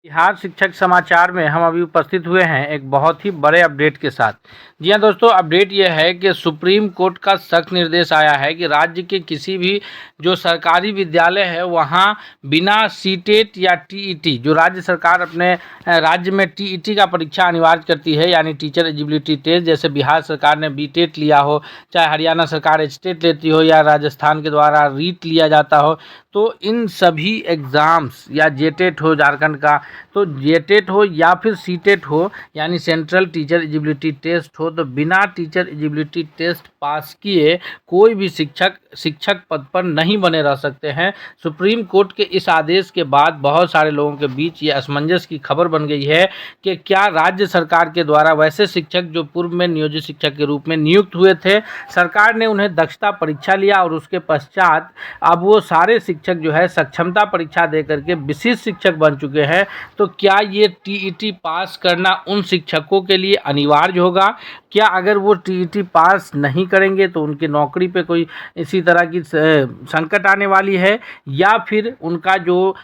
बिहार शिक्षक समाचार में हम अभी उपस्थित हुए हैं एक बहुत ही बड़े अपडेट के साथ। जी हाँ दोस्तों, अपडेट यह है कि सुप्रीम कोर्ट का सख्त निर्देश आया है कि राज्य के किसी भी जो सरकारी विद्यालय है वहाँ बिना सीटेट या टीईटी, जो राज्य सरकार अपने राज्य में टीईटी का परीक्षा अनिवार्य करती है यानी टीचर एलिजिबिलिटी टेस्ट, जैसे बिहार सरकार ने बीटेट लिया हो, चाहे हरियाणा सरकार एचटेट लेती हो या राजस्थान के द्वारा रीट लिया जाता हो, तो इन सभी एग्ज़ाम्स या जेटेट हो झारखंड का, तो जेटेट हो या फिर सीटेट हो यानी सेंट्रल टीचर एलिजिबिलिटी टेस्ट हो, तो बिना टीचर एलिजिबिलिटी टेस्ट पास किए कोई भी शिक्षक पद पर नहीं बने रह सकते हैं। सुप्रीम कोर्ट के इस आदेश के बाद बहुत सारे लोगों के बीच ये असमंजस की खबर बन गई है कि क्या राज्य सरकार के द्वारा वैसे शिक्षक जो पूर्व में नियोजित शिक्षक के रूप में नियुक्त हुए थे, सरकार ने उन्हें दक्षता परीक्षा लिया और उसके पश्चात अब वो सारे शिक्षक जो है सक्षमता परीक्षा दे करके विशिष्ट शिक्षक बन चुके हैं, तो क्या ये टीईटी पास करना उन शिक्षकों के लिए अनिवार्य होगा? क्या अगर वो टीईटी पास नहीं करेंगे तो उनकी नौकरी पे कोई इसी तरह की संकट आने वाली है, या फिर उनका जो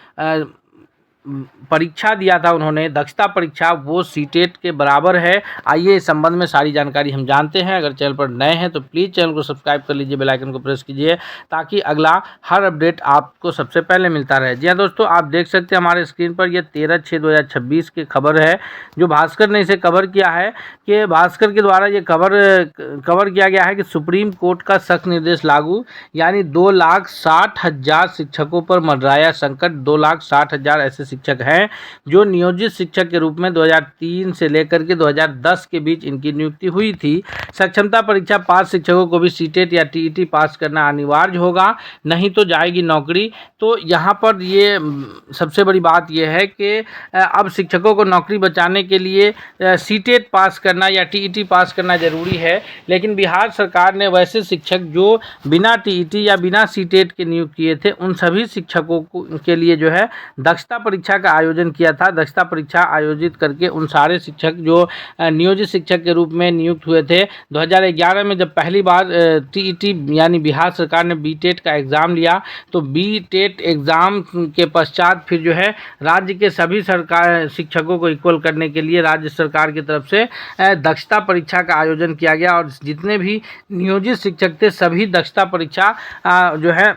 परीक्षा दिया था उन्होंने दक्षता परीक्षा, वो सीटेट के बराबर है? आइए इस संबंध में सारी जानकारी हम जानते हैं। अगर चैनल पर नए हैं तो प्लीज़ चैनल को सब्सक्राइब कर लीजिए, बेल आइकन को प्रेस कीजिए ताकि अगला हर अपडेट आपको सबसे पहले मिलता रहे। जी हाँ दोस्तों, आप देख सकते हैं हमारे स्क्रीन पर ये 13/6/2026 की खबर है जो भास्कर ने इसे कवर किया है कि भास्कर के द्वारा ये कवर किया गया है कि सुप्रीम कोर्ट का सख्त निर्देश लागू, यानी 2,60,000 शिक्षकों पर मंडराया संकट। 2,60,000 ऐसे शिक्षक हैं जो नियोजित शिक्षक के रूप में 2003 से लेकर के 2010 के बीच इनकी नियुक्ति हुई थी। सक्षमता परीक्षा पास शिक्षकों को भी सीटेट या टीईटी पास करना अनिवार्य होगा, नहीं तो जाएगी नौकरी। तो यहाँ पर ये सबसे बड़ी बात यह है कि अब शिक्षकों को नौकरी बचाने के लिए सीटेट पास करना या टीईटी पास करना जरूरी है, लेकिन बिहार सरकार ने वैसे शिक्षक जो बिना टीईटी या बिना सीटेट के नियुक्त किए थे उन सभी शिक्षकों के लिए जो है दक्षता परीक्षा का आयोजन किया था। दक्षता परीक्षा आयोजित करके उन सारे शिक्षक जो नियोजित शिक्षक के रूप में नियुक्त हुए थे 2011 में जब पहली बार टीईटी यानी बिहार सरकार ने बीटेट का एग्ज़ाम लिया, तो बीटेट एग्ज़ाम के पश्चात फिर जो है राज्य के सभी सरकार शिक्षकों को इक्वल करने के लिए राज्य सरकार की तरफ से दक्षता परीक्षा का आयोजन किया गया और जितने भी नियोजित शिक्षक थे सभी दक्षता परीक्षा जो है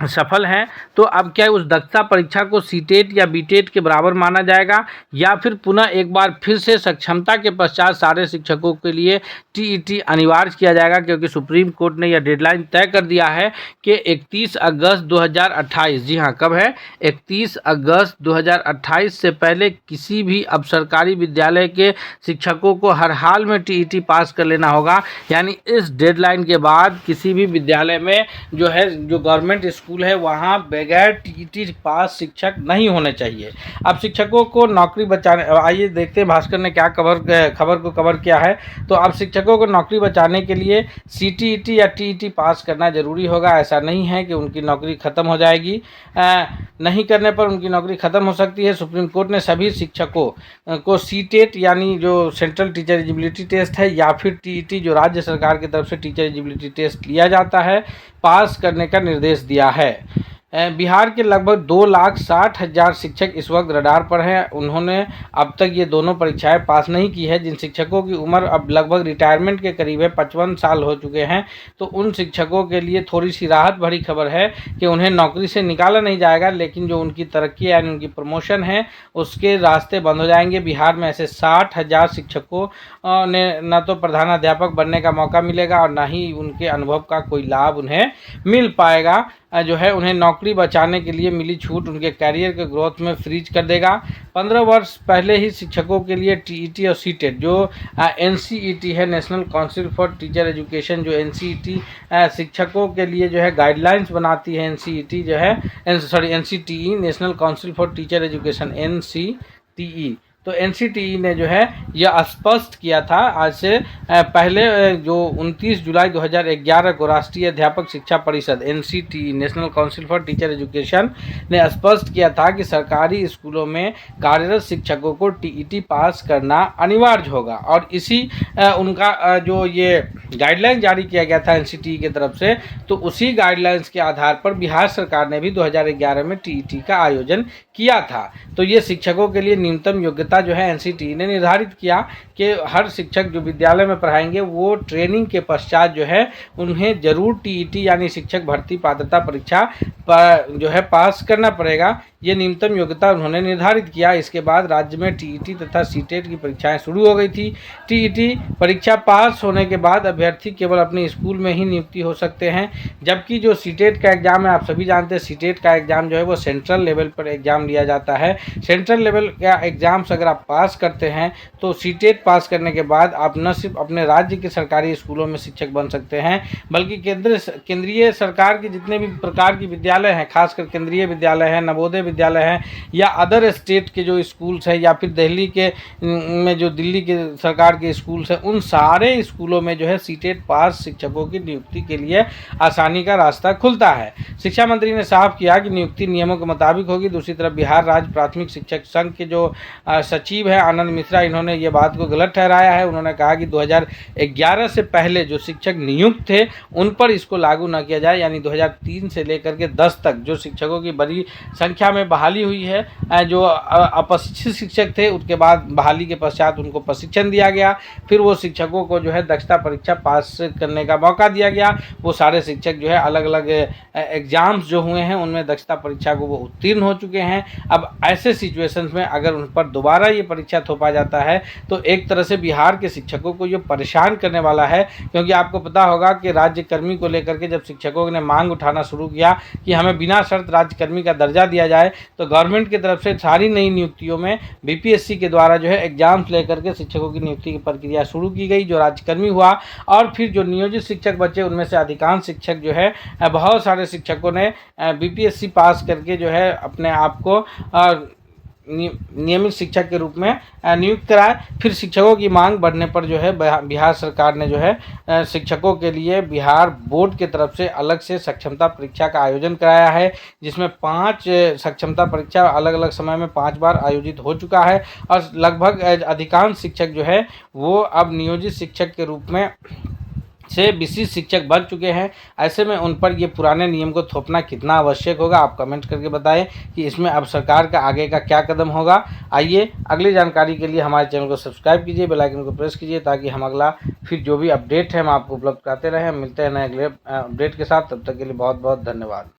सफल हैं। तो अब क्या उस दक्षता परीक्षा को सीटेट या बीटेट के बराबर माना जाएगा, या फिर पुनः एक बार फिर से सक्षमता के पश्चात सारे शिक्षकों के लिए टीईटी अनिवार्य किया जाएगा? क्योंकि सुप्रीम कोर्ट ने यह डेडलाइन तय कर दिया है कि 31 अगस्त 2028, जी हाँ कब है, 31 अगस्त 2028 से पहले किसी भी अब सरकारी विद्यालय के शिक्षकों को हर हाल में टीईटी पास कर लेना होगा। यानी इस डेडलाइन के बाद किसी भी विद्यालय में जो है जो गवर्नमेंट स्कूल है वहाँ बगैर टीईटी पास शिक्षक नहीं होने चाहिए। अब शिक्षकों को नौकरी बचाने, आइए देखते हैं भास्कर ने क्या खबर को कवर किया है। तो अब शिक्षकों को नौकरी बचाने के लिए सीटीईटी या टीईटी पास करना जरूरी होगा। ऐसा नहीं है कि उनकी नौकरी खत्म हो जाएगी, नहीं करने पर उनकी नौकरी खत्म हो सकती है। सुप्रीम कोर्ट ने सभी शिक्षकों को सीटेट यानी जो सेंट्रल टीचर एलिजिबिलिटी टेस्ट है या फिर टीईटी जो राज्य सरकार की तरफ से टीचर एलिजिबिलिटी टेस्ट लिया जाता है पास करने का निर्देश दिया है। बिहार के लगभग 2,60,000 शिक्षक इस वक्त रडार पर हैं। उन्होंने अब तक ये दोनों परीक्षाएं पास नहीं की है। जिन शिक्षकों की उम्र अब लगभग रिटायरमेंट के करीब है, 55 साल हो चुके हैं, तो उन शिक्षकों के लिए थोड़ी सी राहत भरी खबर है कि उन्हें नौकरी से निकाला नहीं जाएगा, लेकिन जो उनकी तरक्की यानी उनकी प्रमोशन है उसके रास्ते बंद हो जाएंगे। बिहार में ऐसे 60,000 शिक्षकों ने न तो प्रधानाध्यापक बनने का मौका मिलेगा और न ही उनके अनुभव का कोई लाभ उन्हें मिल पाएगा। जो है उन्हें नौकरी बचाने के लिए मिली छूट उनके कैरियर के ग्रोथ में फ्रीज कर देगा। 15 वर्ष पहले ही शिक्षकों के लिए टीईटी और सीटेट जो एनसीईटी है, national council for teacher education, जो एनसीईटी शिक्षकों के लिए जो है गाइडलाइंस बनाती है, एनसीईटी जो है NCTE, national council for teacher education, NCTE तो एनसीटीई ने जो है यह स्पष्ट किया था आज से पहले जो 29 जुलाई 2011 को राष्ट्रीय अध्यापक शिक्षा परिषद NCTE national council for teacher education ने स्पष्ट किया था कि सरकारी स्कूलों में कार्यरत शिक्षकों को टीईटी पास करना अनिवार्य होगा। और इसी उनका जो ये गाइडलाइन जारी किया गया था एनसीटीई की तरफ से, तो उसी गाइडलाइंस के आधार पर बिहार सरकार ने भी 2011 में टीईटी का आयोजन किया था। तो ये शिक्षकों के लिए न्यूनतम योग्यता जो है एनसीटीई ने निर्धारित किया कि हर शिक्षक जो विद्यालय में पढ़ाएंगे वो ट्रेनिंग के पश्चात जो है उन्हें जरूर टीईटी यानी शिक्षक भर्ती पात्रता परीक्षा जो है पास करना पड़ेगा। ये न्यूनतम योग्यता उन्होंने निर्धारित किया। इसके बाद राज्य में टीईटी तथा सीटेट की परीक्षाएं शुरू हो गई थी। टीईटी परीक्षा पास होने के बाद अभ्यर्थी केवल अपने स्कूल में ही नियुक्ति हो सकते हैं, जबकि जो सीटेट का एग्जाम है, आप सभी जानते हैं सीटेट का एग्जाम जो है वो सेंट्रल लेवल पर एग्जाम लिया जाता है। सेंट्रल लेवल का एग्जाम्स अगर आप पास करते हैं तो सीटेट पास करने के बाद आप न सिर्फ अपने राज्य के सरकारी स्कूलों में शिक्षक बन सकते हैं, बल्कि केंद्रीय सरकार के जितने भी प्रकार की विद्यालय हैं, खासकर केंद्रीय विद्यालय हैं, नवोदय विद्यालय हैं, या अदर स्टेट के जो स्कूल्स हैं, या फिर दिल्ली के में जो दिल्ली के सरकार के स्कूल्स हैं, उन सारे स्कूलों में जो है सीटेट पास शिक्षकों की नियुक्ति के लिए आसानी का रास्ता खुलता है। शिक्षा मंत्री ने साफ किया कि नियुक्ति नियमों के मुताबिक होगी। दूसरी तरफ बिहार राज्य प्राथमिक शिक्षक संघ के जो सचिव हैं आनंद मिश्रा, इन्होंने ये बात को गलत ठहराया है। उन्होंने कहा कि 2011 से पहले जो शिक्षक नियुक्त थे उन पर इसको लागू न किया जाए, यानी 2003 से लेकर के 10 तक जो शिक्षकों की बड़ी संख्या में बहाली हुई है, जो अप्रशिक्षित शिक्षक थे उसके बाद बहाली के पश्चात उनको प्रशिक्षण दिया गया, फिर वो शिक्षकों को जो है दक्षता परीक्षा पास करने का मौका दिया गया। वो सारे शिक्षक जो है अलग अलग एग्जाम्स जो हुए हैं उनमें दक्षता परीक्षा को वो उत्तीर्ण हो चुके हैं। अब ऐसे सिचुएशंस में अगर उन पर दोबारा ये परीक्षा थोपा जाता है तो एक तरह से बिहार के शिक्षकों को ये परेशान करने वाला है, क्योंकि आपको पता होगा कि राज्यकर्मी को लेकर के जब शिक्षकों ने मांग उठाना शुरू किया कि हमें बिना शर्त राज्यकर्मी का दर्जा दिया जाए, तो गवर्नमेंट की तरफ से सारी नई नियुक्तियों में बीपीएससी के द्वारा जो है एग्जाम्स लेकर के शिक्षकों की नियुक्ति की प्रक्रिया शुरू की गई, जो राज्यकर्मी हुआ। और फिर जो नियोजित शिक्षक बचे उनमें से अधिकांश शिक्षक जो है, बहुत सारे शिक्षकों ने बीपीएससी पास करके जो है अपने आप को नियमित शिक्षक के रूप में नियुक्त कराए। फिर शिक्षकों की मांग बढ़ने पर जो है बिहार सरकार ने जो है शिक्षकों के लिए बिहार बोर्ड की तरफ से अलग से सक्षमता परीक्षा का आयोजन कराया है, जिसमें 5 सक्षमता परीक्षा अलग अलग समय में 5 बार आयोजित हो चुका है। और लगभग अधिकांश शिक्षक जो है वो अब नियोजित शिक्षक के रूप में से विशिष्ट शिक्षक बन चुके हैं। ऐसे में उन पर ये पुराने नियम को थोपना कितना आवश्यक होगा, आप कमेंट करके बताएं कि इसमें अब सरकार का आगे का क्या कदम होगा। आइए अगली जानकारी के लिए हमारे चैनल को सब्सक्राइब कीजिए, बेल आइकन को प्रेस कीजिए, ताकि हम अगला फिर जो भी अपडेट है हम आपको उपलब्ध कराते रहें। हम मिलते हैं नए अगले अपडेट के साथ, तब तक के लिए बहुत बहुत धन्यवाद।